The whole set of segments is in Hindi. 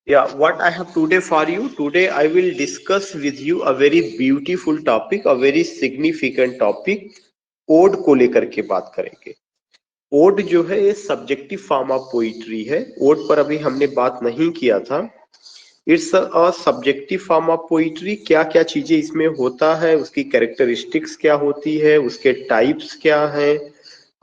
Yeah, what I have today for you, today I will discuss with you a very beautiful topic, a very significant topic, ode को लेकर के बात करेंगे। ओड जो है ये सब्जेक्टिव फॉर्म ऑफ पोइट्री है। ओड पर अभी हमने बात नहीं किया था। It's a subjective form of poetry. क्या क्या चीजें इसमें होता है, उसकी कैरेक्टरिस्टिक्स क्या होती है, उसके टाइप्स क्या है,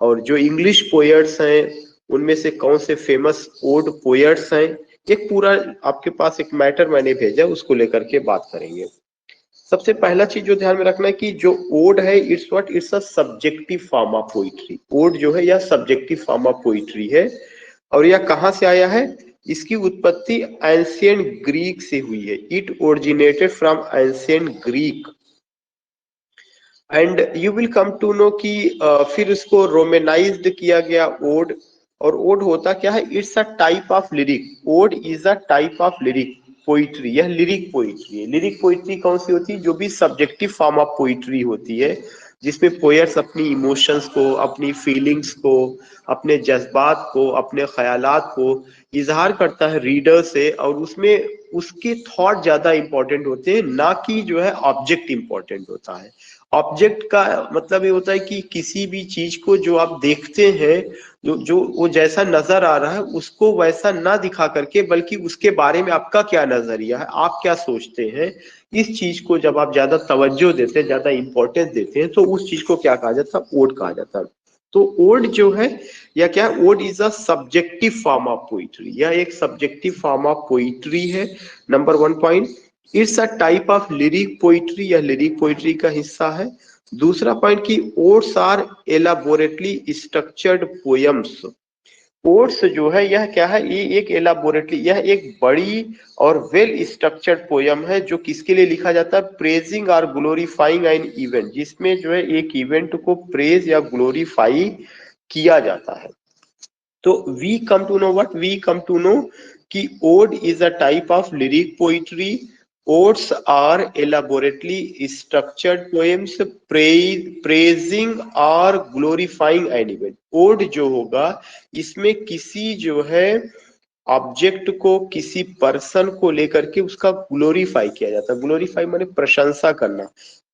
और जो इंग्लिश पोएट्स हैं उनमें से कौन से फेमस ओड पोएट्स हैं, एक पूरा आपके पास एक मैटर मैंने भेजा, उसको लेकर के बात करेंगे। सबसे पहला चीज जो ध्यान में रखना है कि जो ओड है it's a subjective form of poetry. Ode जो है यह सब्जेक्टिव फॉर्म ऑफ पोइट्री है। और यह कहाँ से आया है? इसकी उत्पत्ति एंशियंट ग्रीक से हुई है। It originated from ancient Greek and you will come to know कि फिर इसको रोमेनाइज्ड किया गया ओड। और ओड होता क्या है? It's a type of lyric. Ode is a type of lyric poetry. यह लिरिक पोइट्री है। लिरिक पोइट्री कौन सी होती है? जो भी सब्जेक्टिव फॉर्म ऑफ पोइट्री होती है, जिसमें पोएट्स अपनी इमोशंस को, अपनी फीलिंग्स को, अपने जज्बात को, अपने ख्यालात को इजहार करता है रीडर से, और उसमें उसके थॉट ज्यादा इंपॉर्टेंट होते हैं, ना कि जो है ऑब्जेक्ट इंपॉर्टेंट होता है। ऑब्जेक्ट का मतलब ये होता है कि किसी भी चीज को जो आप देखते हैं, जो वो जैसा नजर आ रहा है उसको वैसा ना दिखा करके, बल्कि उसके बारे में आपका क्या नजरिया है, आप क्या सोचते हैं, इस चीज को जब आप ज्यादा तवज्जो देते हैं, ज्यादा इंपॉर्टेंस देते हैं, तो उस चीज को क्या कहा जाता है? ओड कहा जाता है। तो ओड जो है या क्या, ode is a subjective form of poetry. यह एक सब्जेक्टिव फॉर्म ऑफ पोइट्री है। Number one point, it's a type of lyric poetry. यह लिरिक पोइट्री का हिस्सा है। दूसरा पॉइंट की odes are elaborately structured poems. Odes जो है यह क्या है? ये एक एलाबोरेटली, यह एक बड़ी और वेल स्ट्रक्चर्ड पोयम है, जो किसके लिए लिखा जाता है? प्रेजिंग और ग्लोरीफाइंग एन इवेंट, जिसमें जो है एक इवेंट को प्रेज या ग्लोरीफाई किया जाता है। तो we come to know what, we come to know कि ode is a type of lyric poetry. Odes are elaborately structured poems praising और ग्लोरीफाइंग एन इवेंट। ओड जो होगा इसमें किसी जो है ऑब्जेक्ट को, किसी पर्सन को लेकर के उसका ग्लोरीफाई किया जाता है। ग्लोरीफाई माने प्रशंसा करना।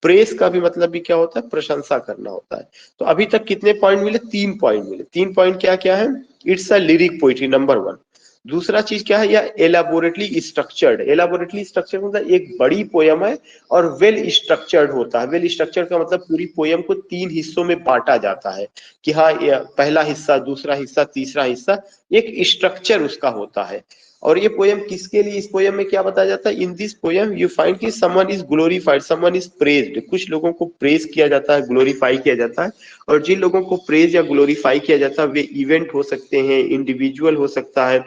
प्रेस का भी मतलब भी क्या होता है? प्रशंसा करना होता है। तो अभी तक कितने पॉइंट मिले? 3 पॉइंट मिले। 3 पॉइंट क्या क्या है? It's a lyric poetry, number one. दूसरा चीज क्या है? यह एलाबोरेटली स्ट्रक्चर्ड। एलाबोरेटली स्ट्रक्चर्ड मतलब एक बड़ी पोयम है और वेल स्ट्रक्चर्ड होता है। वेल स्ट्रक्चर्ड का मतलब पूरी पोयम को 3 हिस्सों में बांटा जाता है कि हाँ, पहला हिस्सा, दूसरा हिस्सा, तीसरा हिस्सा, एक स्ट्रक्चर उसका होता है। और ये पोयम किसके लिए? इस पोयम में क्या बताया जाता है? In this poem you find कि someone is glorified, someone is praised. कुछ लोगों को प्रेज किया जाता है, ग्लोरीफाई किया जाता है। और जिन लोगों को प्रेज या ग्लोरीफाई किया जाता है वे इवेंट हो सकते हैं, इंडिविजुअल हो सकता है।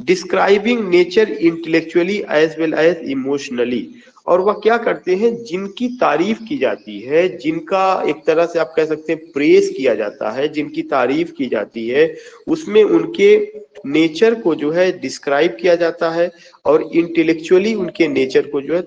Describing nature intellectually as well as emotionally. और वह क्या करते हैं? जिनकी तारीफ की जाती है, जिनका एक तरह से आप कह सकते हैं प्रेस किया जाता है, जिनकी तारीफ की जाती है, उसमें उनके नेचर को जो है डिस्क्राइब किया जाता है, और इंटेलेक्चुअली उनके नेचर को जो है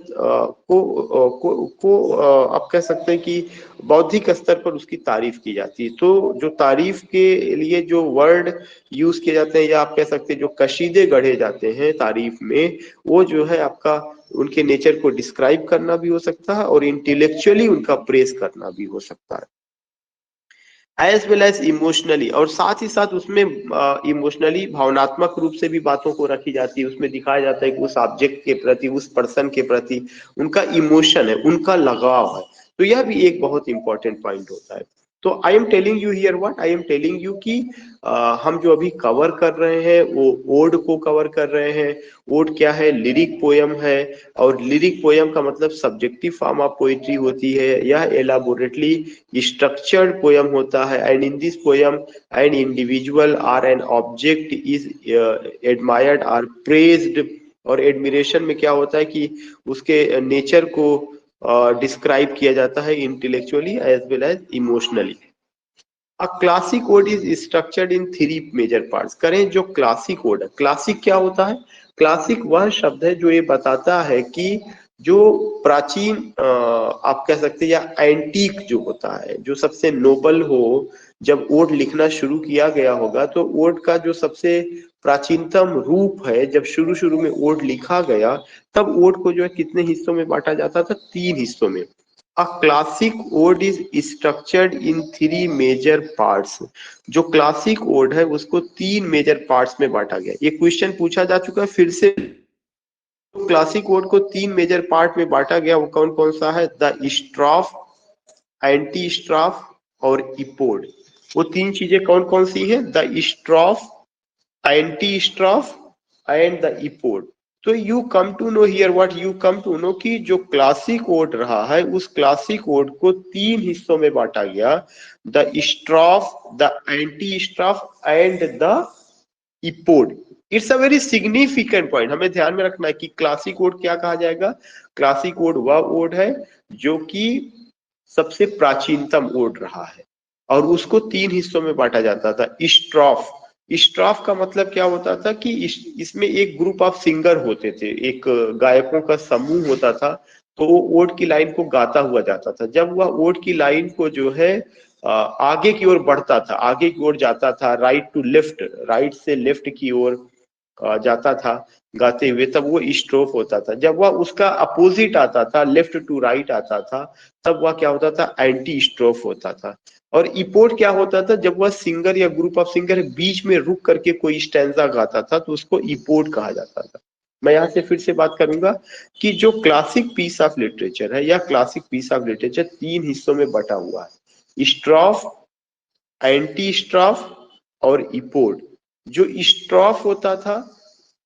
आप कह सकते हैं कि बौद्धिक स्तर पर उसकी तारीफ की जाती है। तो जो तारीफ के लिए जो वर्ड यूज किए जाते हैं, या आप कह सकते हैं जो कशीदे गढ़े जाते हैं तारीफ में, वो जो है आपका उनके नेचर को डिस्क्राइब करना भी हो सकता है, और इंटेलेक्चुअली उनका प्रेस करना भी हो सकता है, एज वेल एज इमोशनली। और साथ ही साथ उसमें इमोशनली, भावनात्मक रूप से भी बातों को रखी जाती है। उसमें दिखाया जाता है कि उस ऑब्जेक्ट के प्रति, उस पर्सन के प्रति उनका इमोशन है, उनका लगाव है। तो यह भी एक बहुत इंपॉर्टेंट पॉइंट होता है। तो I am telling you here what, I am telling you कि हम जो अभी कवर कर रहे हैं वो ओड को कवर कर रहे हैं। ओड क्या है? लिरिक पोयम है। और लिरिक पोयम का मतलब सब्जेक्टिव फॉर्म ऑफ पोइट्री होती है। यह एलाबोरेटली structured poem होता है, and in this poem an individual or an object is admired or praised। और एडमिरेशन में क्या होता है कि उसके नेचर को डिस्क्राइब किया जाता है intellectually as well as emotionally. A classic ode is structured in 3 major parts. करें जो क्लासिक ओड है, क्लासिक क्या होता है? क्लासिक वह शब्द है जो ये बताता है कि जो प्राचीन आप कह सकते हैं, या एंटीक जो होता है, जो सबसे नोबल हो। जब ओड लिखना शुरू किया गया होगा तो ओड का जो सबसे प्राचीनतम रूप है, जब शुरू शुरू में ओड लिखा गया तब ओड को जो है कितने हिस्सों में बांटा जाता था? 3 हिस्सों में। A classic ode is structured in 3 major parts. जो क्लासिक ओड है उसको 3 मेजर पार्ट्स में बांटा गया। ये क्वेश्चन पूछा जा चुका है फिर से। क्लासिक ओड को 3 मेजर पार्ट में बांटा गया, वो कौन कौन सा है? द स्ट्रॉफ, एंटी स्ट्रॉफ और इपोड। वो 3 चीजें कौन कौन सी हैं? The strophe, antistrophe and the epode. तो you come to know here, what you come to know, कि जो क्लासिक ओड रहा है उस क्लासिक ओड को 3 हिस्सों में बांटा गया, the strophe, the antistrophe and the epode. It's a very significant point, हमें ध्यान में रखना है कि क्लासिक ओड क्या कहा जाएगा? क्लासिक ओड वह ओड है जो कि सबसे प्राचीनतम ओड रहा है और उसको 3 हिस्सों में बांटा जाता था। स्ट्रॉफ, स्ट्रॉफ का मतलब क्या होता था कि इसमें एक ग्रुप ऑफ सिंगर होते थे, एक गायकों का समूह होता था, तो वो ओड की लाइन को गाता हुआ जाता था। जब वह ओड की लाइन को जो है आगे की ओर बढ़ता था, आगे की ओर जाता था, राइट टू लेफ्ट, राइट से लेफ्ट की ओर जाता था गाते हुए, तब वो स्ट्रोफ होता था। जब वह उसका अपोजिट आता था, लेफ्ट टू राइट आता था, तब वह क्या होता था? एंटी स्ट्रोफ होता था। और इपोड क्या होता था? जब वह सिंगर या ग्रुप ऑफ सिंगर बीच में रुक करके कोई स्टैंजा गाता था तो उसको इपोड कहा जाता था। मैं यहाँ से फिर से बात करूंगा कि जो क्लासिक पीस ऑफ लिटरेचर है या क्लासिक पीस ऑफ लिटरेचर 3 हिस्सों में बटा हुआ है, स्ट्रॉफ, एंटी स्ट्रॉफ और इपोड। जो स्ट्रॉफ होता था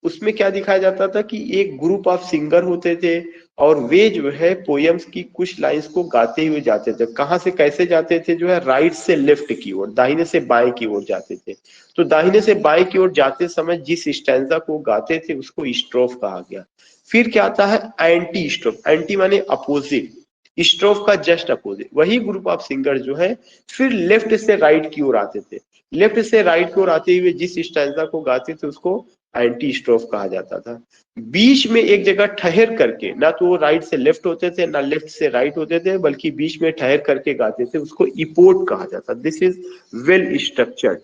उसमें क्या दिखाया जाता था कि एक ग्रुप ऑफ सिंगर होते थे और वे जो है पोयम्स की कुछ लाइंस को गाते हुए जाते थे। कहाँ से कैसे जाते थे? जो है राइट से लेफ्ट की ओर, दाहिने से बाएं की ओर जाते थे। तो दाहिने से बाएं की ओर जाते समय जिस स्टैंजा को गाते थे उसको स्ट्रोफ कहा गया। फिर क्या आता है? एंटी स्ट्रोफ। एंटी माने अपोजिट, स्ट्रोफ का जस्ट अपोजिट। वही ग्रुप ऑफ सिंगर जो है फिर लेफ्ट से राइट की ओर आते थे। लेफ्ट से राइट की ओर आते हुए जिस स्टैंजा को गाते थे उसको एंटी स्ट्रोफ कहा जाता था। बीच में एक जगह ठहर करके, ना तो वो राइट से लेफ्ट होते थे ना लेफ्ट से राइट होते थे, बल्कि बीच में ठहर करके गाते थे, उसको इपोड कहा जाता। This is well structured.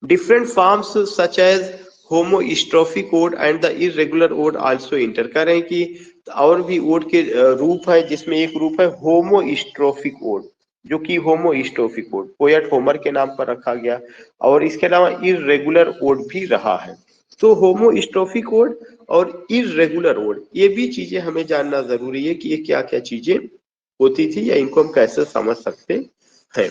Different forms such as homostrophic ode and the irregular ode also enter। कह रहे हैं कि और भी ओड के रूप है, जिसमें एक रूप है होमोस्ट्रोफिक ओड, जो कि होमोस्ट्रोफिक ओड पोएट होमर के नाम पर रखा गया, और इसके अलावा इरेगुलर ओड भी रहा है। तो होमोस्ट्रोफिक ओड और इरेगुलर ओड, ये भी चीजें हमें जानना जरूरी है कि ये क्या क्या चीजें होती थी या इनको हम कैसे समझ सकते हैं।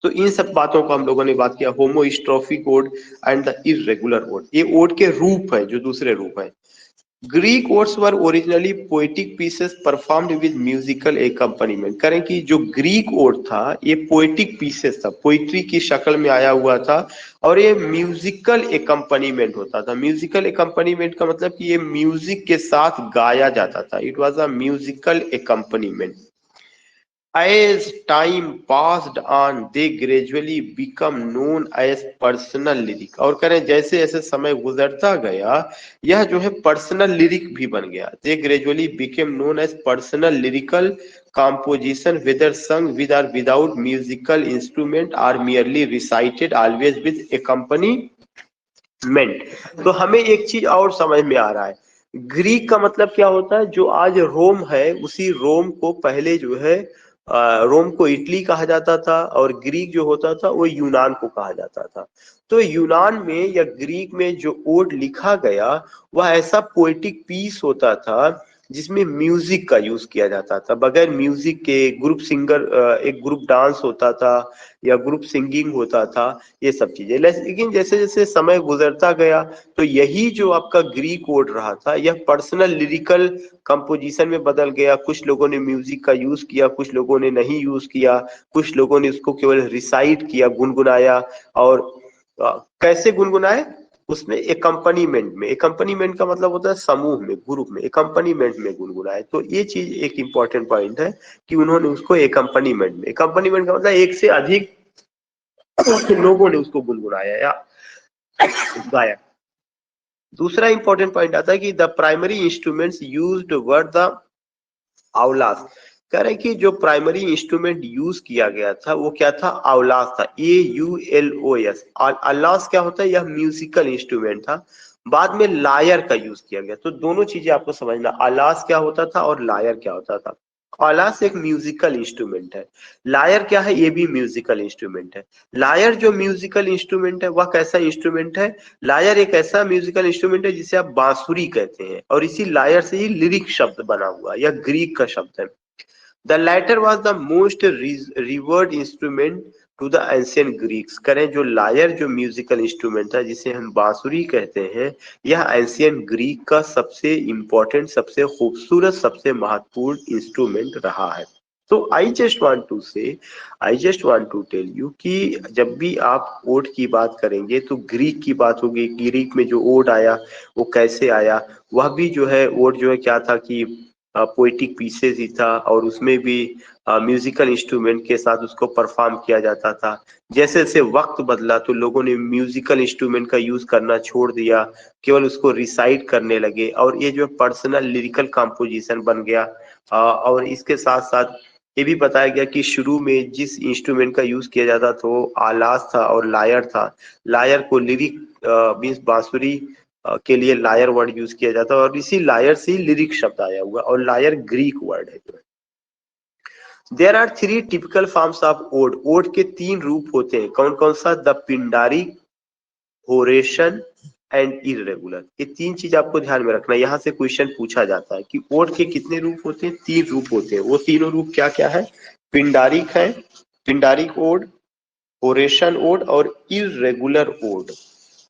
तो इन सब बातों को हम लोगों ने बात किया, homostrophic ode and the irregular ode. ये ओड के रूप है, जो दूसरे रूप है। Greek odes were originally poetic pieces performed with musical accompaniment. करें कि जो ग्रीक ओड था ये पोएटिक पीसेस था, पोइट्री की शक्ल में आया हुआ था, और ये म्यूजिकल एकम्पनीमेंट होता था। म्यूजिकल एकम्पनीमेंट का मतलब कि ये म्यूजिक के साथ गाया जाता था। It was a musical accompaniment. As time passed on, they gradually become known as personal lyric। और करें जैसे जैसे समय गुजरता गया यह जो है पर्सनल लिरिक भी बन गया। They gradually became known as personal lyrical composition, whether sung with or without musical instrument or merely recited, always with accompaniment। तो हमें एक चीज और समझ में आ रहा है, ग्रीक का मतलब क्या होता है? जो आज रोम है उसी रोम को पहले जो है रोम को इटली कहा जाता था, और ग्रीक जो होता था वो यूनान को कहा जाता था। तो यूनान में या ग्रीक में जो ओड लिखा गया वह ऐसा पोएटिक पीस होता था जिसमें म्यूजिक का यूज किया जाता था। बगैर म्यूजिक के ग्रुप सिंगर, एक ग्रुप डांस होता था या ग्रुप सिंगिंग होता था, ये सब चीजें। लेकिन जैसे जैसे समय गुजरता गया तो यही जो आपका ग्रीक ओड रहा था यह पर्सनल लिरिकल कंपोजिशन में बदल गया। कुछ लोगों ने म्यूजिक का यूज किया, कुछ लोगों ने नहीं यूज किया, कुछ लोगों ने उसको केवल रिसाइट किया, गुनगुनाया। और कैसे गुनगुनाए? उसमें एकम्पनीमेंट में, एकम्पनीमेंट का मतलब होता है समूह में, ग्रुप में, एकम्पनीमेंट में गुनगुनाए। तो ये चीज एक इंपॉर्टेंट पॉइंट है कि उन्होंने उसको एकम्पनीमेंट में, एकम्पनीमेंट का मतलब एक से अधिक लोगों ने उसको गुनगुनाया या गाया। दूसरा इंपॉर्टेंट पॉइंट आता है कि the primary instruments used were the aulos. कह रहे हैं कि जो प्राइमरी इंस्ट्रूमेंट यूज किया गया था वो क्या था, आउलास था, AULOS। आउलास क्या होता है, यह म्यूजिकल इंस्ट्रूमेंट था। बाद में लायर का यूज किया गया। तो दोनों चीजें आपको समझना, आलास क्या होता था और लायर क्या होता था। आलास एक म्यूजिकल इंस्ट्रूमेंट है, लायर क्या है, ये भी म्यूजिकल इंस्ट्रूमेंट है। लायर जो म्यूजिकल इंस्ट्रूमेंट है वह कैसा इंस्ट्रूमेंट है, लायर एक ऐसा म्यूजिकल इंस्ट्रूमेंट है जिसे आप बांसुरी कहते हैं, और इसी लायर से ही लिरिक शब्द बना हुआ, यह ग्रीक का शब्द है। The latter was the most revered instrument to the ancient Greeks। करें जो लायर जो म्यूजिकल इंस्ट्रूमेंट था जिसे हम बांसुरी कहते हैं, यह एंशियंट ग्रीक का सबसे इंपॉर्टेंट, सबसे खूबसूरत, सबसे महत्वपूर्ण इंस्ट्रूमेंट रहा है। तो I just want to tell you कि जब भी आप ओड की बात करेंगे तो ग्रीक की बात होगी। ग्रीक में जो ओड आया वो कैसे आया, वह भी जो है ओड जो है क्या था कि पोएटिक पीसेस ही था, और उसमें भी म्यूजिकल इंस्ट्रूमेंट के साथ उसको परफॉर्म किया जाता था। जैसे जैसे वक्त बदला तो लोगों ने म्यूजिकल इंस्ट्रूमेंट का यूज करना छोड़ दिया, केवल उसको रिसाइट करने लगे, और ये जो पर्सनल लिरिकल कंपोजिशन बन गया। और इसके साथ साथ ये भी बताया गया कि शुरू में जिस इंस्ट्रूमेंट का यूज किया जाता था वो आलाज था और लायर था। लायर को लिरिक मीन्स बांसुरी के लिए लायर वर्ड यूज किया जाता है, और इसी लायर से ही लिरिक शब्द आया हुआ, और लायर ग्रीक वर्ड है। There are 3 typical forms of ode. Ode के 3 रूप होते हैं, कौन कौन सा, the Pindaric, Horatian and irregular. ये 3 चीज आपको ध्यान में रखना है। यहाँ से क्वेश्चन पूछा जाता है कि ओड के कितने रूप होते हैं, 3 रूप होते हैं। वो तीनों रूप क्या क्या है, पिंडारिक है, पिंडारिक ओड, होरेशन ओड और इररेगुलर ओड।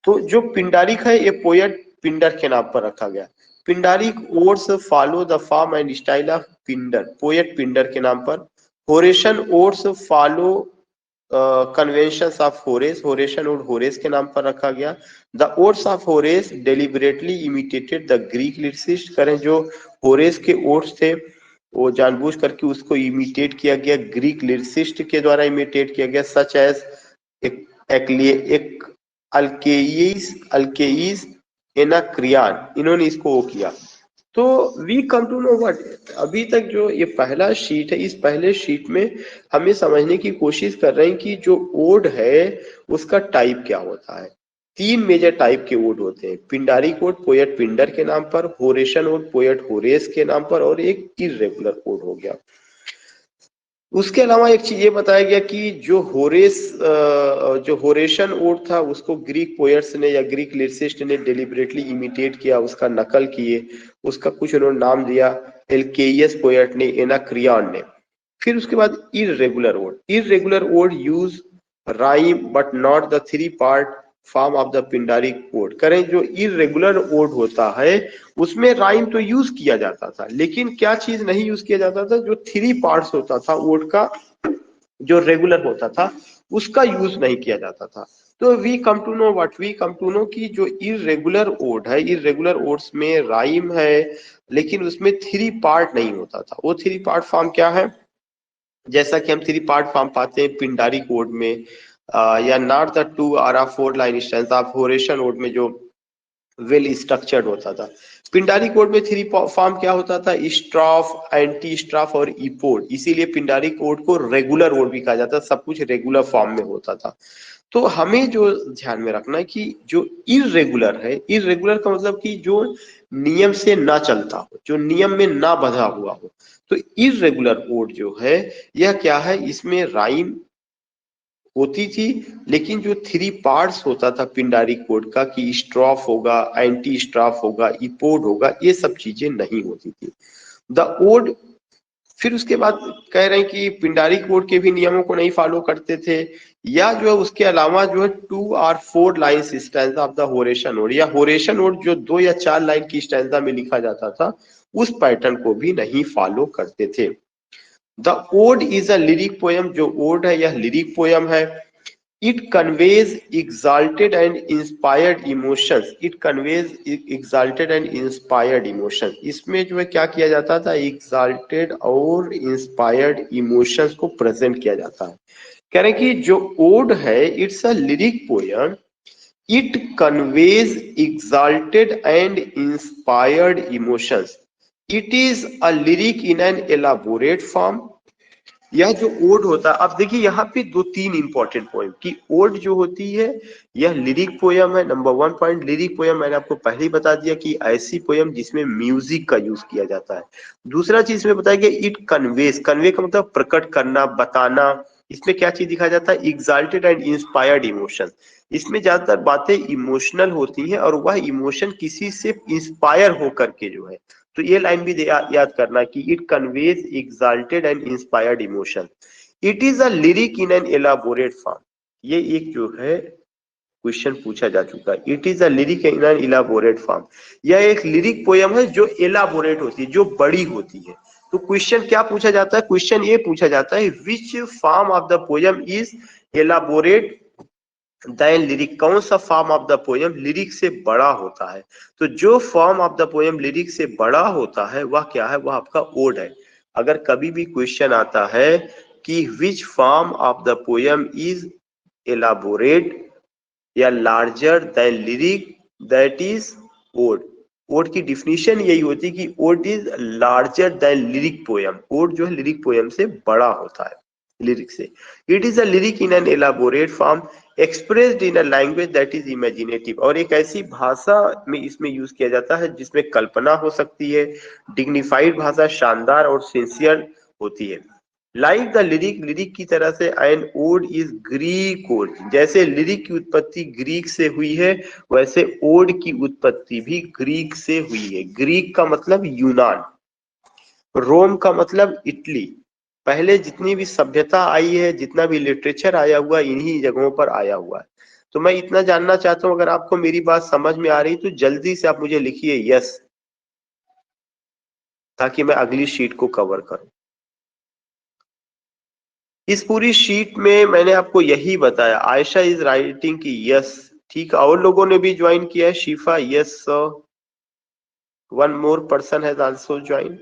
तो जो पिंडारिक है ये पोएट पिंडर के नाम पर रखा गया। Pindaric odes follow the form and style of Pindar, poet Pindar के नाम पर। Horatian odes follow conventions of Horace, Horatian ode Horace के नाम पर रखा गया। The odes of Horace deliberately imitated the Greek lyricists. करें जो होरेस के ओड्स थे वो जानबूझ करके उसको इमिटेट किया गया, ग्रीक लिरिसिस्ट के द्वारा इमिटेट किया गया, सच एज एक अल्केईस एनाक्रियान, इन्होंने इसको वो किया। तो we come to know what, अभी तक जो ये पहला शीट है, इस पहले शीट में हमें समझने की कोशिश कर रहे हैं कि जो ओड है उसका टाइप क्या होता है। 3 मेजर टाइप के ओड होते हैं, पिंडारिक ओड पोएट पिंडर के नाम पर, होरेशन ओड पोएट होरेस के नाम पर, और एक इर्रेगुलर ओड हो गया। उसके अलावा एक चीज ये बताया गया कि जो होरेशन ओड था उसको ग्रीक पोएट्स ने या ग्रीक लिरिसिस्ट ने डेलिबरेटली इमिटेट किया, उसका नकल किए, उसका कुछ उन्होंने नाम दिया, एल्केइयस पोएट ने, एनाक्रियन ने। फिर उसके बाद irregular ode use rhyme but not the 3 part form of the Pindaric ode. करें जो इररेगुलर ओड होता है उसमें राइम तो यूज किया जाता था, लेकिन क्या चीज नहीं यूज किया जाता था, जो 3 पार्ट्स होता था ओड का, जो रेगुलर होता था उसका यूज नहीं किया जाता था। तो वी कम टू नो कि जो इररेगुलर ओड है, इररेगुलर ओड्स में राइम है लेकिन उसमें 3 पार्ट नहीं होता था। वो 3 पार्ट फॉर्म क्या है, जैसा कि हम 3 पार्ट फॉर्म पाते हैं पिंडारिक ओड में, या नॉट द 2 और 4 लाइन स्टैंजा ऑफ होरेशन ओड में जो वेल स्ट्रक्चर्ड होता था। पिंडारिक ओड में 3 फॉर्म क्या होता था, स्ट्रॉफ, एंटी स्ट्रॉफ और इपोड। इसीलिए पिंडारिक ओड को रेगुलर ओड भी कहा जाता है, सब कुछ रेगुलर फॉर्म में होता था। तो हमें जो ध्यान में रखना है कि जो इररेगुलर है, इररेगुलर का मतलब कि जो नियम से ना चलता हो, जो नियम में ना बंधा हुआ हो। तो इररेगुलर ओड जो है यह क्या है, इसमें राइम होती थी, लेकिन जो 3 पार्ट्स होता था पिंडारिक कोड का कि स्ट्रॉफ होगा, एंटी स्ट्रॉफ होगा, इपोड होगा, ये सब चीजें नहीं होती थी। द ओड, फिर उसके बाद कह रहे हैं कि पिंडारिक कोड के भी नियमों को नहीं फॉलो करते थे, या जो है उसके अलावा जो है 2 और 4 lines stanza of the Horatian ode, या होरेशन ओड जो 2 या 4 लाइन की स्टैंजा में लिखा जाता था उस पैटर्न को भी नहीं फॉलो करते थे। The ode is a lyric poem, जो ओड है यह लिरिक पोयम है। It conveys exalted and inspired emotions, it conveys exalted and inspired emotions. इसमें जो है क्या किया जाता था, एग्जाल्टेड और इंस्पायर्ड इमोशंस को प्रेजेंट किया जाता है। कह रहे हैं कि जो ओड है it's a lyric poem, it conveys exalted and inspired emotions. It is a lyric in an elaborate form. यह जो ओड होता है, अब देखिए यहाँ पे दो तीन इंपॉर्टेंट पॉइंट कि ओड जो होती है यह लिरिक पोयम है। Number one point, lyric poem मैंने आपको पहले ही बता दिया कि ऐसी पोयम जिसमें म्यूजिक का यूज किया जाता है। दूसरा चीज में बताया गया इट कन्वेज, कन्वे का मतलब प्रकट करना, बताना। इसमें क्या चीज दिखाया जाता है, एग्जाल्टेड एंड इंस्पायर्ड इमोशन। इसमें ज्यादातर बातें इमोशनल होती है और वह इमोशन किसी से इंस्पायर होकर के जो है, तो ये लाइन भी याद करना कि it conveys exalted and inspired emotion. It is a lyric in an elaborate form. ये एक जो है क्वेश्चन पूछा जा चुका है, it is a lyric in an elaborate form. यह एक लिरिक पोयम है जो एलाबोरेट होती है, जो बड़ी होती है। तो क्वेश्चन क्या पूछा जाता है, क्वेश्चन ये पूछा जाता है which form of the poem is elaborate than lyric. कौन सा form of the poem lyric से बड़ा होता है। तो जो form of the poem lyric से बड़ा होता है वह क्या है, वह आपका ओड है। अगर कभी भी क्वेश्चन आता है कि which form of the poem is elaborate या larger than lyric, that is ode. Ode की डिफिनीशन यही होती है कि ode is larger than lyric poem. Ode जो है लिरिक पोयम से बड़ा होता है लिरिक से। It is a lyric in an elaborate form expressed in a language that is imaginative. और एक ऐसी भाषा में इसमें यूज किया जाता है जिसमें कल्पना हो सकती है। डिग्निफाइड भाषा, शानदार और सिंसियर होती है। लाइक द लिरिक, लिरिक की तरह से an ode is Greek ode. जैसे लिरिक की उत्पत्ति ग्रीक से हुई है वैसे ओड की उत्पत्ति भी ग्रीक से हुई है। ग्रीक का मतलब यूनान, रोम का मतलब इटली। पहले जितनी भी सभ्यता आई है, जितना भी लिटरेचर आया हुआ इन्हीं जगहों पर आया हुआ है। तो मैं इतना जानना चाहता हूं, अगर आपको मेरी बात समझ में आ रही तो जल्दी से आप मुझे लिखिए यस, ताकि मैं अगली शीट को कवर करूं। इस पूरी शीट में मैंने आपको यही बताया। आयशा इज राइटिंग की यस, ठीक है। और लोगों ने भी ज्वाइन किया है। शिफा yes sir, one more person has also join.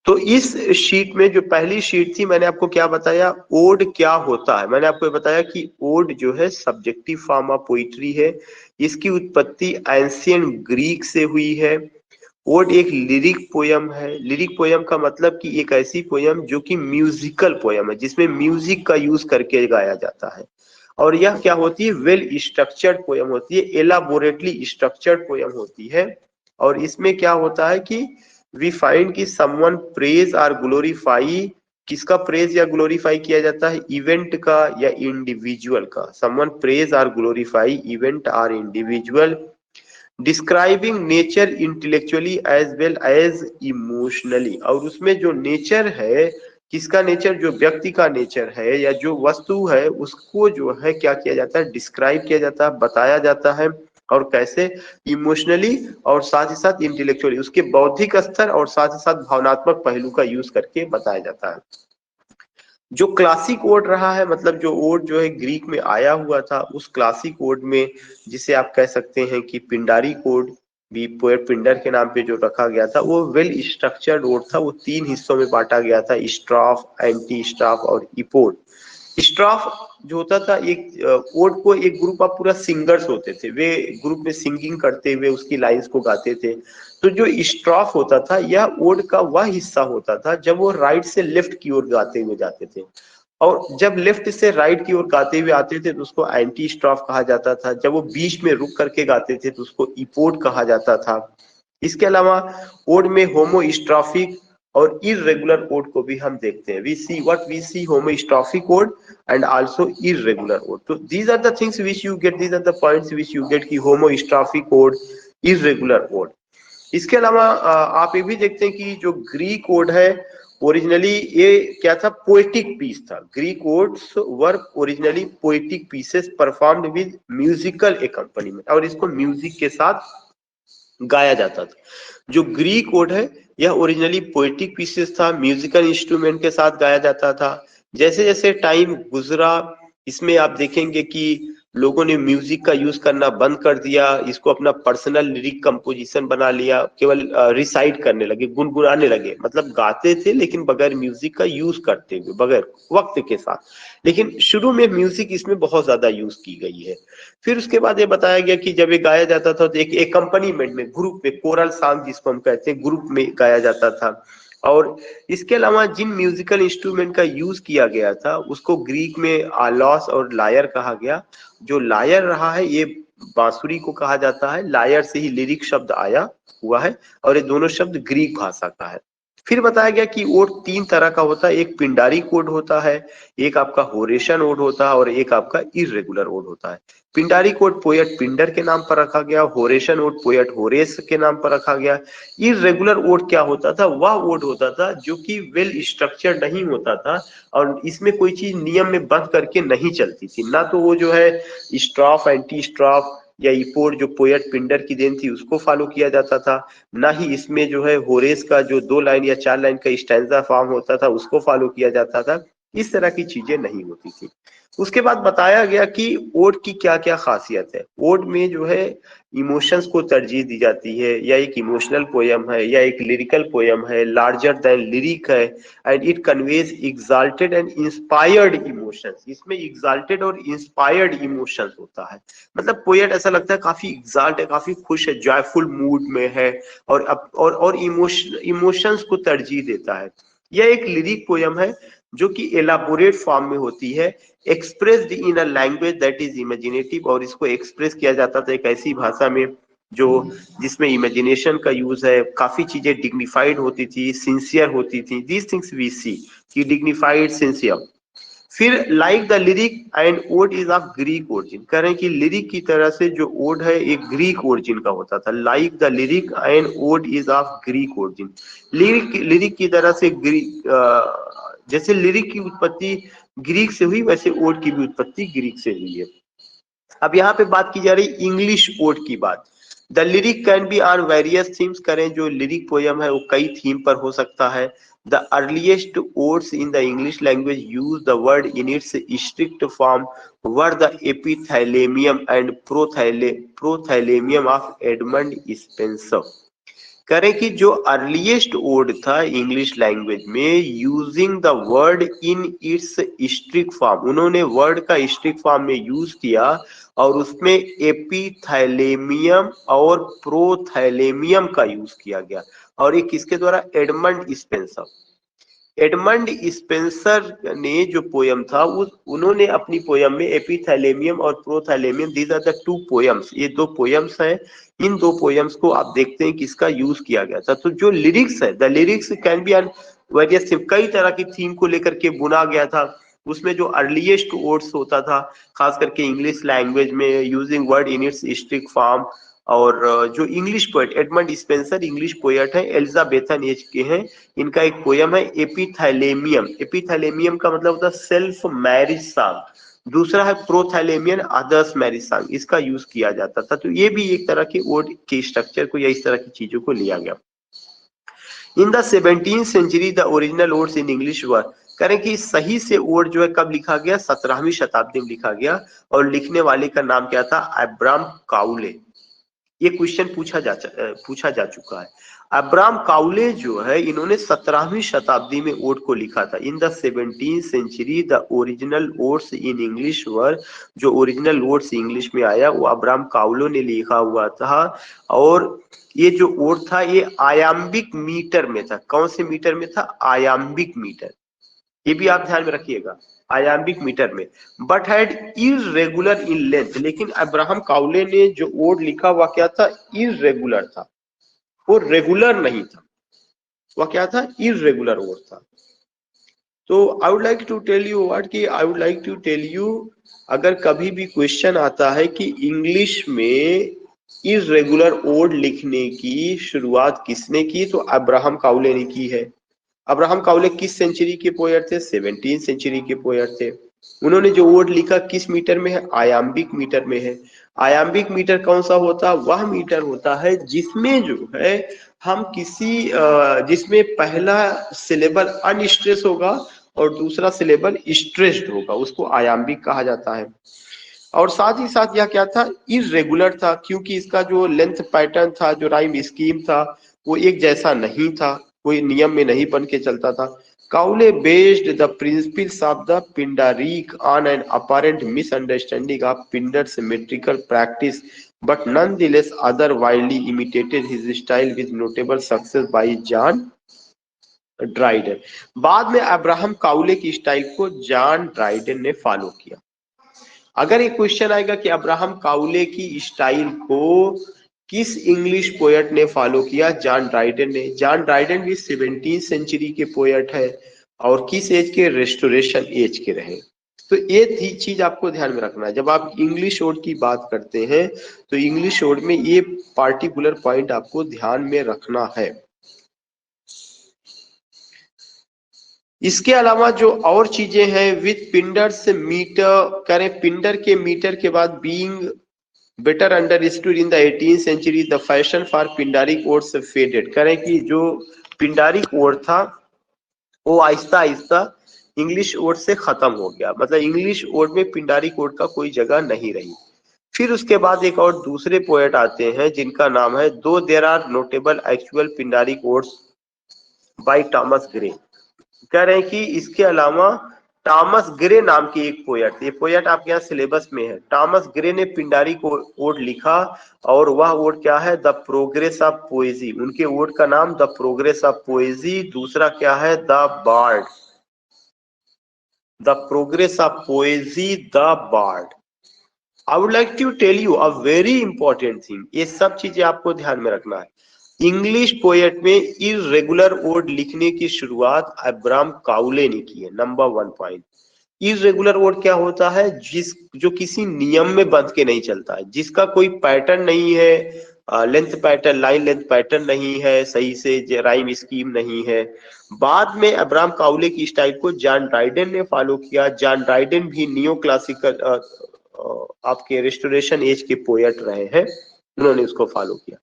तो इस शीट में जो पहली शीट थी मैंने आपको क्या बताया, ओड क्या होता है। मैंने आपको बताया कि ओड जो है सब्जेक्टिव फॉर्म ऑफ पोइट्री है। इसकी उत्पत्ति एंशियंट ग्रीक से हुई है। ओड एक लिरिक पोयम है। लिरिक पोयम का मतलब कि एक ऐसी पोयम जो कि म्यूजिकल पोयम है, जिसमें म्यूजिक का यूज करके गाया जाता है। और यह क्या होती है, वेल स्ट्रक्चर्ड पोयम होती है, एलाबोरेटली स्ट्रक्चर्ड पोयम होती है। और इसमें क्या होता है कि वी फाइंड कि समवन प्रेज और ग्लोरीफाई, किसका प्रेज या ग्लोरीफाई किया जाता है, इवेंट का या इंडिविजुअल का। समवन प्रेज और ग्लोरीफाई इवेंट और individual, describing nature intellectually as well as emotionally. और उसमें जो नेचर है, किसका नेचर, जो व्यक्ति का नेचर है या जो वस्तु है उसको जो है क्या किया जाता है, डिस्क्राइब किया जाता है, बताया जाता है। और कैसे, इमोशनली और साथ ही साथ इंटेलेक्चुअली, उसके बौद्धिक स्तर और साथ ही साथ भावनात्मक पहलू का यूज करके बताया जाता है। जो क्लासिक ओड रहा है, मतलब जो ओड जो है ग्रीक में आया हुआ था, उस क्लासिक ओड में जिसे आप कह सकते हैं कि पिंडारी ओड भी, पोएट पिंडर के नाम पे जो रखा गया था, वो वेल स्ट्रक्चर्ड ओड था। वो तीन हिस्सों में बांटा गया था, स्ट्राफ, एंटी स्ट्राफ और इपोड। स्ट्राफ जो होता था, एक ओड को एक ग्रुप ऑफ पूरा सिंगर्स होते थे, वे ग्रुप में सिंगिंग करते हुए उसकी लाइंस को गाते थे। तो जो स्ट्राफ होता था यह ओड का वह हिस्सा होता था जब वो राइट से लेफ्ट की ओर गाते हुए जाते थे। और जब लेफ्ट से राइट की ओर गाते हुए आते थे तो उसको एंटी स्ट्राफ कहा जाता था। जब वो बीच में रुक करके गाते थे तो उसको इपोड कहा जाता था। इसके अलावा ओड में होमोस्ट्राफिक और इरेगुलर ओड को भी हम देखते हैं। We see homostrophic ode and also irregular ode. तो these are the things which you get, these are the points which you get कि होमोस्ट्राफिक ओड, इरेगुलर ओड। इसके अलावा आप ये भी देखते हैं कि जो ग्रीक ओड है ओरिजिनली ये क्या था, पोएटिक पीस था। Greek odes were originally poetic pieces performed with musical accompaniment, और इसको म्यूजिक के साथ गाया जाता था। जो ग्रीक ओड है यह ओरिजिनली पोएटिक पीसेस था, म्यूजिकल इंस्ट्रूमेंट के साथ गाया जाता था। जैसे जैसे टाइम गुजरा इसमें आप देखेंगे कि लोगों ने म्यूजिक का यूज करना बंद कर दिया, इसको अपना पर्सनल लिरिक कंपोजिशन बना लिया, केवल रिसाइट करने लगे, गुनगुनाने लगे, मतलब गाते थे लेकिन बगैर म्यूजिक का यूज करते हुए, बगैर वक्त के साथ। लेकिन शुरू में म्यूजिक इसमें बहुत ज्यादा यूज की गई है। फिर उसके बाद ये बताया गया कि जब ये गाया जाता था तो एक एकम्पनीमेंट में, ग्रुप में, कोरल सॉन्ग जिसको हम कहते हैं, ग्रुप में गाया जाता था। और इसके अलावा जिन म्यूजिकल इंस्ट्रूमेंट का यूज किया गया था उसको ग्रीक में आलॉस और लायर कहा गया। जो लायर रहा है ये बांसुरी को कहा जाता है, लायर से ही लिरिक शब्द आया हुआ है, और ये दोनों शब्द ग्रीक भाषा का है। फिर बताया गया कि ओड 3 तरह का होता है, एक पिंडारी ओड होता है, एक आपका होरेशन ओड होता है, और एक आपका इर्रेगुलर ओड होता है। पिंडारी ओड पोएट पिंडर के नाम पर रखा गया, होरेशन ओड पोएट होरेस के नाम पर रखा गया। इर्रेगुलर ओड क्या होता था? वह ओड होता था जो कि वेल स्ट्रक्चर्ड नहीं होता था, और इसमें कोई चीज नियम में बंध करके नहीं चलती थी। ना तो वो जो है स्ट्रॉफ, एंटी स्ट्रॉफ या इपोड जो पोएट पिंडर की देन थी उसको फॉलो किया जाता था, ना ही इसमें जो है होरेस का जो 2 लाइन या 4 लाइन का स्टैंजा फॉर्म होता था उसको फॉलो किया जाता था। इस तरह की चीजें नहीं होती थी। उसके बाद बताया गया कि ओड की क्या क्या खासियत है। ओड में जो है इमोशंस को तरजीह दी जाती है, या एक इमोशनल पोयम है, या एक लिरिकल पोयम है, लार्जर देन लिरिक है, and it conveys exalted and inspired emotions. इसमें एग्जाल्टेड और इंस्पायर्ड इमोशंस होता है, मतलब पोएट ऐसा लगता है काफी एग्जाल्ट है, काफी खुश है, जॉयफुल मूड में है, और इमोशंस को तरजीह देता है। यह एक लिरिक पोयम है जो कि एलाबोरेट फॉर्म में होती है, expressed in a language that is imaginative, और इसको एक्सप्रेस किया जाता था एक ऐसी भाषा में जो जिसमें इमेजिनेशन का यूज है। काफी चीजें डिग्निफाइड होती थी, सिंसियर होती थी। दीज थिंग्स वी सी कि डिग्निफाइड, सिंसियर। फिर like the lyric and ode is of Greek origin, कह रहे हैं कि लिरिक की तरह से जो ओड है एक ग्रीक ओरिजिन का होता था। Like the lyric and ode is of Greek origin, lyric की तरह से जैसे लिरिक की उत्पत्ति ग्रीक से हुई वैसे ओड की भी उत्पत्ति ग्रीक से हुई है। अब यहाँ पे बात की जा रही इंग्लिश ओड की बात। The lyric can be on various themes, करें जो लिरिक पोयम है वो कई थीम पर हो सकता है। The earliest odes in the English language use the word in its strict form were the epithalamium and prothalamium of Edmund Spenser. करें कि जो अर्लीस्ट ओड था इंग्लिश लैंग्वेज में, using the word in its strict form, उन्होंने वर्ड का स्ट्रिक्ट फॉर्म में यूज किया, और उसमें एपिथैलेमियम और प्रोथैलेमियम का यूज किया गया। और ये किसके द्वारा? Edmund Spenser. एडमंड स्पेंसर ने जो पोयम था उन्होंने अपनी पोयम में एपिथैलेमियम और प्रोथैलेमियम, दीज आर द 2 पोयम्स, ये 2 पोयम्स हैं। इन 2 पोयम्स को आप देखते हैं किसका यूज किया गया था। तो जो लिरिक्स है, the lyrics can be on various, कई तरह की थीम को लेकर के बुना गया था। उसमें जो अर्लीस्ट ओड्स होता था खास करके इंग्लिश लैंग्वेज में, using word in its strict form, और जो English poet Edmund Spenser English poet है, एलिजाबेथन एज के हैं, इनका एक पोयम है एपिथैलेमियम। एपिथैलेमियम का मतलब होता है सेल्फ मैरिज सॉन्ग। दूसरा है प्रोथैलेमियन, अदर्स मैरिज सॉन्ग, इसका यूज किया जाता था। तो ये भी एक तरह के ओड के स्ट्रक्चर को या इस तरह की चीजों को लिया गया। In the 17th century the original odes in English were, करें कि सही से ओड जो है कब लिखा गया? 17वीं शताब्दी में लिखा गया, और लिखने वाले का नाम क्या था? Abram Cowley. ये क्वेश्चन पूछा जा चुका है। अब्राम काउले जो है इन्होंने 17वीं शताब्दी में ओड को लिखा था। In the 17th century the original odes in English were, जो ओरिजिनल ओड्स इंग्लिश में आया वो अब्राम काउलो ने लिखा हुआ था। और ये जो ओड था ये आयाम्बिक मीटर में था। कौन से मीटर में था? आयाम्बिक मीटर, ये भी आप ध्यान में रखिएगा, आयाम्बिक मीटर में। But had irregular in length, लेकिन अब्राहम काउले ने जो ओड लिखा वह क्या था? इरेगुलर था, वो रेगुलर नहीं था। वह क्या था? इरेगुलर ओड था। तो I would like to tell you what की I would like to tell you, अगर कभी भी क्वेश्चन आता है कि इंग्लिश में इरेगुलर ओड लिखने की शुरुआत किसने की, तो अब्राहम काउले ने की है। अब्राहम काउले किस सेंचुरी के पोएट थे? 17th सेंचुरी के पोएट थे। उन्होंने जो वर्ड लिखा किस मीटर में है? आयाम्बिक मीटर में है। आयाम्बिक मीटर कौन सा होता है? वह मीटर होता है जिसमें जो है हम जिसमें पहला सिलेबल अनस्ट्रेस होगा और दूसरा सिलेबल स्ट्रेस्ड होगा, उसको आयाम्बिक कहा जाता है। और साथ ही साथ यह क्या था, इरेगुलर था, क्योंकि इसका जो लेंथ पैटर्न था, जो राइम स्कीम था, वो एक जैसा नहीं था, कोई नियम में नहीं बन के चलता था। Cowley based the principles of the पिंडारिक on an apparent misunderstanding of Pindar symmetrical practice, but nonetheless other widely imitated his style with notable success by John Dryden. बाद में अब्राहम काउले की स्टाइल को जॉन ड्राइडन ने फॉलो किया। अगर ये क्वेश्चन आएगा कि अब्राहम काउले की स्टाइल को किस इंग्लिश पोएट ने फॉलो किया, जॉन ड्राइडन ने। जॉन ड्राइडन भी 17वीं सेंचुरी के पोएट है और किस एज के, रेस्टोरेशन एज के रहे। तो ये चीज आपको ध्यान में रखना है, जब आप इंग्लिश ओड की बात करते हैं तो इंग्लिश ओड में ये पार्टिकुलर पॉइंट आपको ध्यान में रखना है। इसके अलावा जो और चीजें हैं, विथ पिंडर से मीटर करें, पिंडर के मीटर के बाद being better understood in the 18th century the fashion for Pindaric odes faded. करें कि जो पिंडारिक ओड था वो आहिस्ता आहिस्ता इंग्लिश ओड से खत्म हो गया, मतलब इंग्लिश ओड में पिंडारिक ओड का कोई जगह नहीं रही। फिर उसके बाद एक और दूसरे पोएट आते हैं जिनका नाम है though there are notable actual Pindaric odes by Thomas Gray. कह रहे हैं कि इसके अलावा टॉमस ग्रे नाम की एक पोएट, ये पोएट आपके यहाँ सिलेबस में है। टॉमस ग्रे ने पिंडारिक ओड लिखा और वह ओड क्या है, द प्रोग्रेस ऑफ पोएजी। उनके ओड का नाम द प्रोग्रेस ऑफ पोएजी, दूसरा क्या है, the bard, the progress of poesy, the bard. I would like to tell you a very important thing, ये सब चीजें आपको ध्यान में रखना है। इंग्लिश पोएट में इरेगुलर ओड लिखने की शुरुआत अब्राहम काउले ने की है। नंबर 1 पॉइंट, इरेगुलर ओड क्या होता है, जो किसी नियम में बंध के नहीं चलता है, जिसका कोई पैटर्न नहीं है, length pattern, line length pattern नहीं है, सही से राइम स्कीम नहीं है। बाद में अब्राहम काउले की स्टाइल को जॉन ड्राइडन ने फॉलो किया। जॉन ड्राइडन भी नियो क्लासिकल आपके रेस्टोरेशन एज के पोएट रहे हैं, उन्होंने उसको फॉलो किया।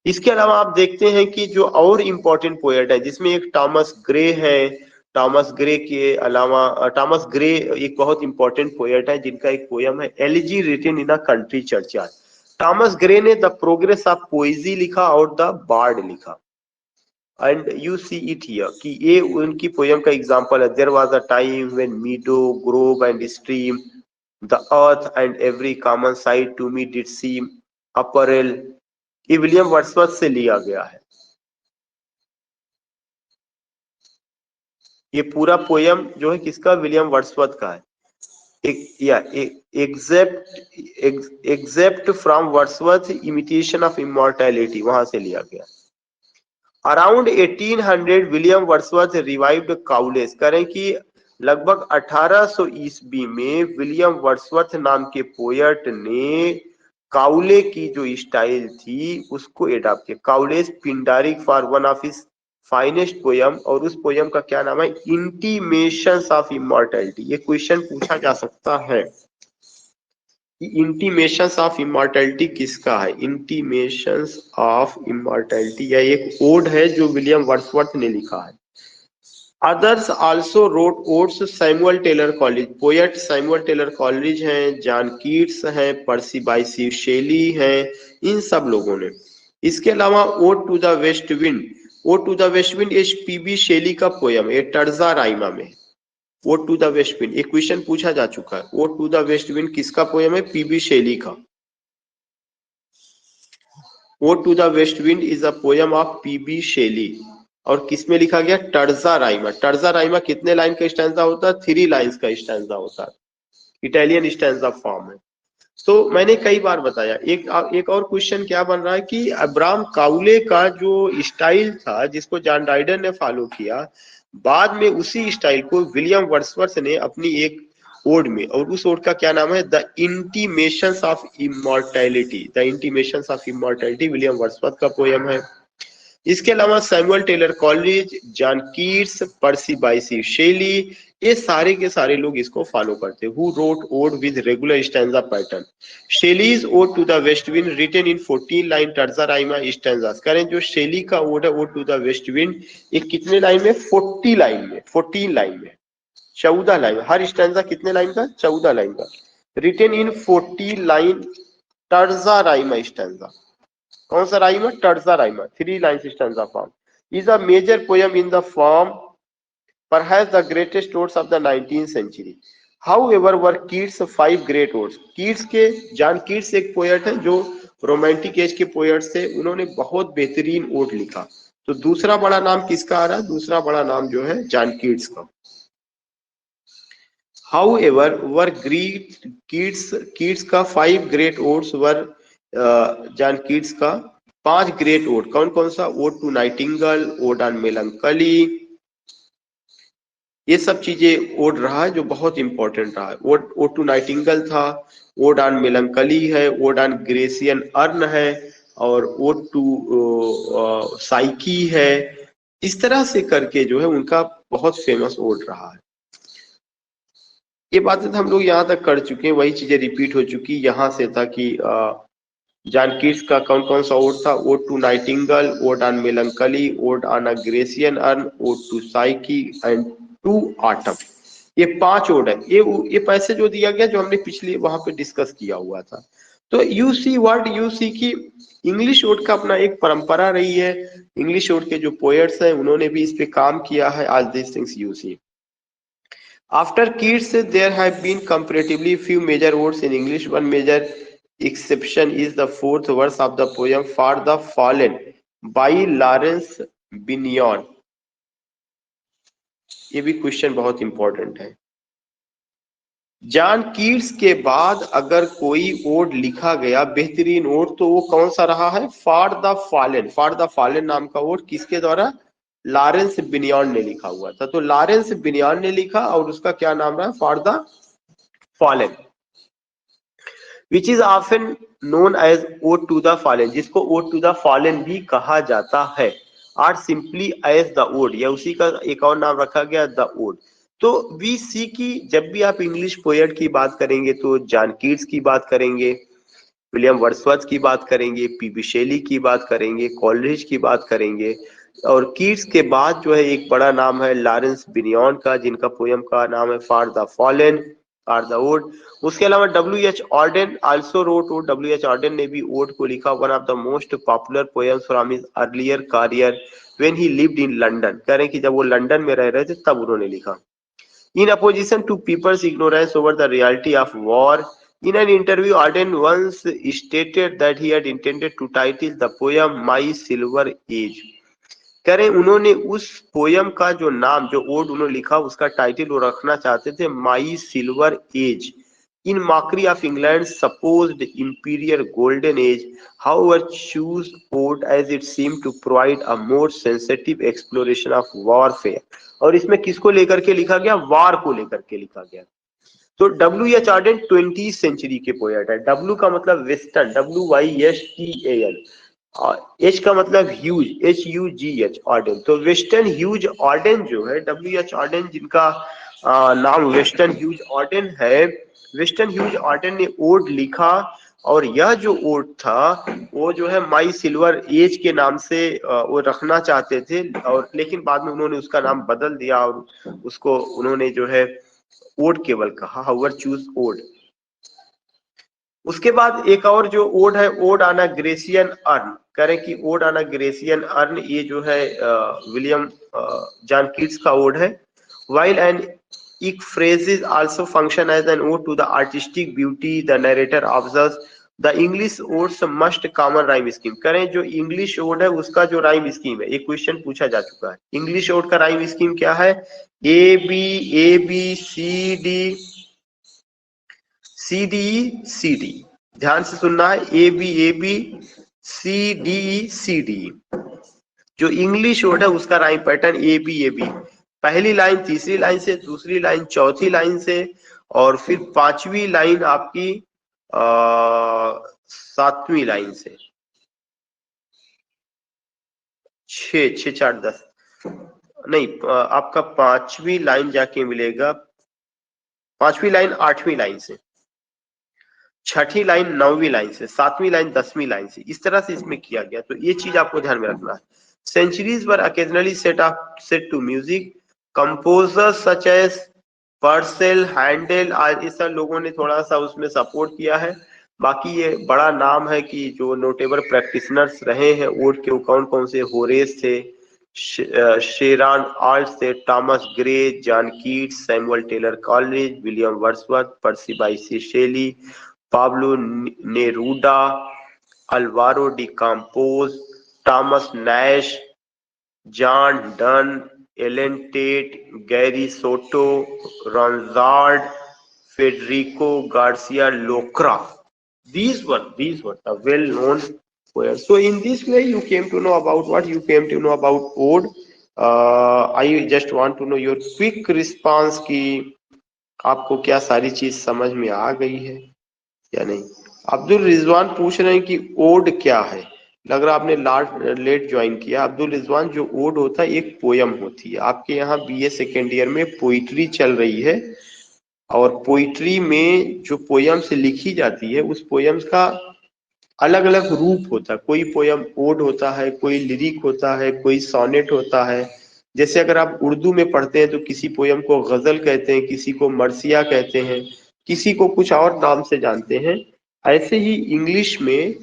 इसके अलावा आप देखते हैं कि जो और इम्पोर्टेंट पोएट है जिसमें एक टॉमस ग्रे है। टॉमस ग्रे के अलावा टॉमस ग्रे एक बहुत इंपॉर्टेंट पोएट है जिनका एक पोयम है elegy written in a country churchyard. Thomas Gray ने द प्रोग्रेस ऑफ पोएजी लिखा और द बार्ड लिखा। And you see it here कि ये उनकी पोयम का एग्जांपल है। There was a time when meadow, grove and stream, the earth and every common sight to me did seem apparel. ये विलियम वर्ड्सवर्थ से लिया गया है। ये पूरा पोयम जो है किसका, विलियम वर्ड्सवर्थ का है। Excerpt from Wordsworth imitation of immortality, वहां से लिया गया। Around 1800 William Wordsworth revived Cowley's. करें कि लगभग 1800 ईस्वी में विलियम वर्ड्सवर्थ नाम के पोएट ने काउले की जो स्टाइल थी उसको एडॉप्ट किया। Cowley's Pindaric for one of his finest poem, और उस पोयम का क्या नाम है, इंटीमेशंस ऑफ इमॉर्टैलिटी। ये क्वेश्चन पूछा जा सकता है कि इंटीमेशंस ऑफ इमॉर्टैलिटी किसका है। इंटीमेशंस ऑफ इमॉर्टैलिटी यह एक ओड है जो विलियम वर्ड्सवर्थ ने लिखा है। Others also wrote odes, Samuel Taylor Coleridge, poet Samuel Taylor Coleridge हैं, जॉन कीट्स हैं, पर्सी बायसी शेली हैं, इन सब लोगों ने। इसके अलावा ode to the west wind, ode to the west wind H PB Shelley का पोयम है, टर्जा राइमा में। Ode to the west wind एक क्वेश्चन पूछा जा चुका है। Ode to the west wind किसका पोयम है, पीबी शेली का। Ode to the west wind is a poem of PB Shelley, और किसमें लिखा गया, टर्जा राइमा। टर्जा राइमा कितने लाइन का स्टैंजा होता है, 3 लाइन्स का स्टैंजा होता है, इटालियन स्टैंजा फॉर्म है। तो मैंने कई बार बताया, एक और क्वेश्चन क्या बन रहा है कि अब्राहम काउले का जो स्टाइल था जिसको जॉन ड्राइडन ने फॉलो किया, बाद में उसी स्टाइल को विलियम वर्ड्सवर्थ ने अपनी एक ओड में, और उस ओड का क्या नाम है, the intimations of immortality. The intimations of immortality William Wordsworth का पोयम है। इसके अलावा Samuel Taylor Coleridge, John Keats, Percy Bysshe Shelley, ये सारे के सारे लोग इसको फॉलो करते हैं। Who wrote ode with regular stanza pattern. Shelley's ode to the west wind written in 14 line terza rima stanzas. करें जो शेली का ओड है ode to the west wind, ये कितने लाइन में, 14 लाइन में, 14 लाइन में, 14 लाइन। हर स्टैंजा कितने लाइन का, 14 लाइन का। Written in 40 line terza rima stanza. कौन सा rima? Terza rima, 3 line stanza form. Is a major poem in the form perhaps the greatest odes of the 19th century. However, were Keats 5 great odes. Keats के, जॉन कीट्स एक पोएट है जो रोमांटिक एज के पोएट्स थे, उन्होंने बहुत बेहतरीन ओड लिखा। तो दूसरा बड़ा नाम किसका आ रहा है? दूसरा बड़ा नाम जो है जॉन कीट्स का। However, were कीट्स का 5 great odes were, John Keats का 5 ग्रेट ओड कौन कौन सा? Ode to nightingale, ode on melancholy, ये सब चीजें ओड रहा है जो बहुत इंपॉर्टेंट रहा है। ओड टू नाइटिंगेल था, ओड ऑन मेलंकली है, ओड ऑन ग्रेसियन अर्न है, और ओड टू साइकी है। इस तरह से करके जो है उनका बहुत फेमस ओड रहा है। ये बातें तो हम लोग यहाँ तक कर चुके हैं, वही चीजें रिपीट हो चुकी। यहाँ से था कि जॉन कीट्स का कौन कौन सा ओड था? Ode to nightingale, ode on melancholy, ode on a Grecian urn, ode to Psyche and to autumn. ये 5 ओड है। ये पैसे जो दिया गया जो हमने पिछले वहां पे डिस्कस किया हुआ था। तो you see what you see की इंग्लिश ओड का अपना एक परंपरा रही है। इंग्लिश ओड के जो पोएट्स हैं उन्होंने भी इस पे काम किया है। आज this things you see. After Keats, there have been comparatively few major odes in English. One major exception is the 4th verse of the poem "For the Fallen" by Lawrence Binyon. ये भी क्वेश्चन बहुत इंपॉर्टेंट है। जॉन कीट्स के बाद अगर कोई ओड लिखा गया बेहतरीन ओड तो वो कौन सा रहा है? For the fallen. For the fallen नाम का ओड किसके द्वारा? लॉरेंस बिनियॉन ने लिखा हुआ था। तो लॉरेंस बिनियॉन ने लिखा और उसका क्या नाम रहा? For the fallen, which is often known as ode to the fallen, जिसको ओड टू द फॉलन भी कहा जाता है, और सिंपली एज द ओड, या उसी का एक और नाम रखा गया द ओड। तो वी सी की जब भी आप इंग्लिश पोएट की बात करेंगे तो जॉन कीट्स की बात करेंगे, विलियम वर्ड्सवर्थ की बात करेंगे, पी शेली की बात करेंगे, कॉलरिज की बात करेंगे, और कीट्स के बाद जो है एक बड़ा नाम है लॉरेंस बिनियॉन का, जिनका पोयम का नाम है for the fallen, for the ode. उसके अलावा W.H. Auden also wrote ode. W.H. Auden ने भी ओड को लिखा। One of the most popular poems from his earlier career when he lived in London. कह रहे हैं कि जब वो लंदन में रह रहे थे तब उन्होंने लिखा। In opposition to people's ignorance over the reality of war, in an interview, Arden once stated that he had intended to title the poem "My Silver Age." कह रहे उन्होंने उस पोयम का जो नाम, जो ओड उन्होंने लिखा, उसका टाइटल वो रखना चाहते थे my silver age, in mockery of England supposed imperial golden age. However, choose old as it seemed to provide a more sensitive exploration of warfare. और इसमें किसको लेकर के लिखा गया? वार को लेकर के लिखा गया। तो W.H. ऑर्डन 20वीं सेंचुरी के पोएट है। W का मतलब वेस्टर्न, WYSTAN, एच का मतलब ह्यूज, HUGH, ऑर्डन। तो वेस्टर्न ह्यूज ऑर्डन जो है, W.H. ऑर्डन जिनका नाम वेस्टर्न ह्यूज ऑर्डन है, वेस्टर्न ह्यूज ऑर्डन ने ओड लिखा, और यह जो ओड था वो जो है माई सिल्वर एज के नाम से वो रखना चाहते थे, और लेकिन बाद में उन्होंने उसका नाम बदल दिया और उसको उन्होंने जो है ओड केवल कहा। However choose ode. उसके बाद एक और जो ओड है, ode on a Grecian urn. करें कि ode on a Grecian urn, ये जो है विलियम जॉन कीट्स का ओड है। व्हाइल एन इक phrases also function as an ode to the artistic beauty, the narrator observes the English odes must common rhyme scheme। करें जो इंग्लिश ओड है उसका जो राइम स्कीम है, एक क्वेश्चन पूछा जा चुका है। इंग्लिश ओड का राइम स्कीम क्या है? ABABCD CDE। ध्यान से सुनना है, ABABCDE। जो इंग्लिश वर्ड है उसका राइम पैटर्न ABAB। पहली लाइन तीसरी लाइन से, दूसरी लाइन चौथी लाइन से, और फिर पांचवी लाइन आपकी सातवीं लाइन से। 6 6 4 10 नहीं, आपका पांचवी लाइन जाके मिलेगा, पांचवी लाइन आठवीं लाइन से, छठी लाइन नौवीं लाइन से, सातवीं लाइन 10वीं लाइन से। इस तरह से इसमें किया गया। तो ये चीज आपको ध्यान में रखना है। Centuries were occasionally set to music. Composers such as Purcell, Handel, आज ये सब लोगों ने थोड़ा सा उसमें सपोर्ट किया है। बाकी ये बड़ा नाम है कि जो नोटेबल प्रैक्टिशनर्स रहे हैं ओड के, कौन कौन से, होरेस थे, शेरान आर्ट थे, Thomas Gray, John Keats, Samuel Taylor Coleridge, William Wordsworth, Percy Bysshe Shelley, Pablo Neruda, Alvaro de Campos, Thomas Nashe, John Donne, Allen Tate, Gary Soto, Ronsard, Federico Garcia Lorca. These were the well-known poets. So in this way, you came to know about what you came to know about ode. I just want to know your quick response कि आपको क्या सारी चीज समझ में आ गई है या नहीं. अब्दुल रिजवान पूछ रहे हैं कि ओड क्या है. लग रहा आपने लेट ज्वाइन किया. अब्दुल रिजवान, जो ओड होता है एक पोयम होती है. आपके यहाँ बीए सेकेंड ईयर में पोइट्री चल रही है और पोइट्री में जो पोयम से लिखी जाती है उस पोयम्स का अलग अलग रूप होता है. कोई पोयम ओड होता है, कोई लिरिक होता है, कोई सोनेट होता है. जैसे अगर आप उर्दू में पढ़ते हैं तो किसी पोयम को गजल कहते हैं, किसी को मरसिया कहते हैं, किसी को कुछ और नाम से जानते हैं. ऐसे ही इंग्लिश में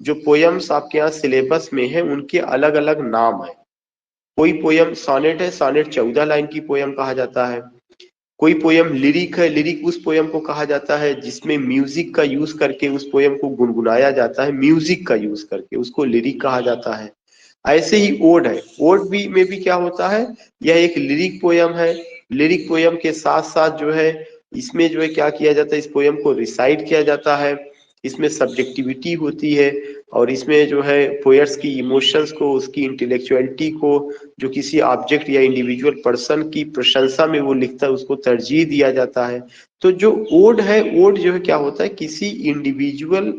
जो पोयम्स आपके यहाँ सिलेबस में है उनके अलग अलग नाम है. कोई पोयम सोनेट है, सोनेट 14 लाइन की पोयम कहा जाता है. कोई पोयम लिरिक है, लिरिक उस पोयम को कहा जाता है जिसमें म्यूजिक का यूज करके उस पोयम को गुनगुनाया जाता है. म्यूजिक का यूज करके उसको लिरिक कहा जाता है. ऐसे ही ओड है. ओड भी में भी क्या होता है, यह एक लिरिक पोयम है. लिरिक पोयम के साथ साथ जो है इसमें जो है क्या किया जाता है, इस पोयम को रिसाइट किया जाता है. इसमें सब्जेक्टिविटी होती है और इसमें जो है पोएट्स की इमोशंस को, उसकी इंटेलेक्चुअलिटी को, जो किसी ऑब्जेक्ट या इंडिविजुअल पर्सन की प्रशंसा में वो लिखता है उसको तरजीह दिया जाता है. तो जो ओड है, ओड जो है क्या होता है, किसी इंडिविजुअल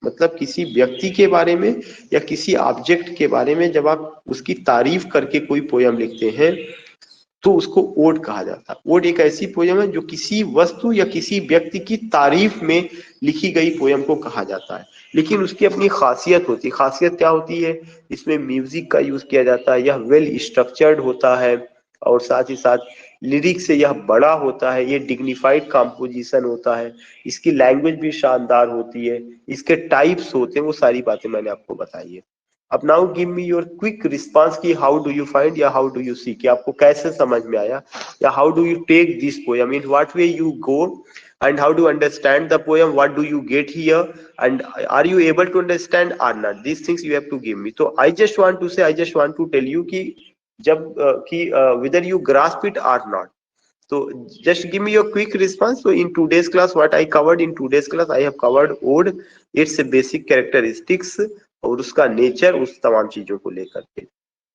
मतलब किसी व्यक्ति के बारे में या किसी ऑब्जेक्ट के बारे में जब आप उसकी तारीफ करके कोई पोयम लिखते हैं तो उसको ओड कहा जाता है. ओड एक ऐसी पोयम है जो किसी वस्तु या किसी व्यक्ति की तारीफ में लिखी गई पोयम को कहा जाता है. लेकिन उसकी अपनी खासियत होती है. खासियत क्या होती है, इसमें म्यूजिक का यूज किया जाता है, यह वेल स्ट्रक्चर्ड होता है और साथ ही साथ लिरिक से यह बड़ा होता है, ये डिग्निफाइड कंपोजिशन होता है, इसकी लैंग्वेज भी शानदार होती है, इसके टाइप्स होते हैं, वो सारी बातें मैंने आपको बताई है. अब now give me your quick response कि हाउ डू यू फाइंड या हाउ डू यू सी, कि आपको कैसे समझ में आया या how do you take this poem, in what way you go and how to understand the poem, what do you get here, and are you able to understand or not, these things you have to give me. So I just want to say, I just want to tell you कि जब कि whether you grasp it or not. So just give me your quick response. So in today's class, what I covered in today's class, I have covered ode, its basic characteristics और उसका नेचर, उस तमाम चीजों को लेकर के.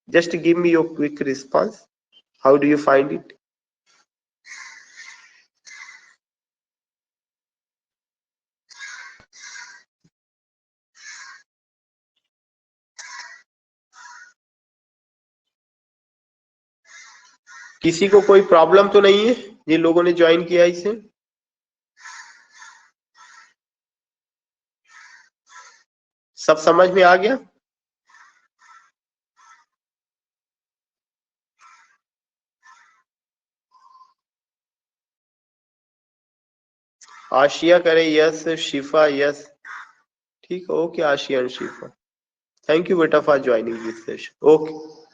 Just give me your quick response, how do you find it. किसी को कोई प्रॉब्लम तो नहीं है जिन लोगों ने ज्वाइन किया इसे. सब समझ में आ गया. आशिया करे यस, शिफा यस. ठीक है, okay Asia and Shifa, thank you बेटा for joining this session. Okay.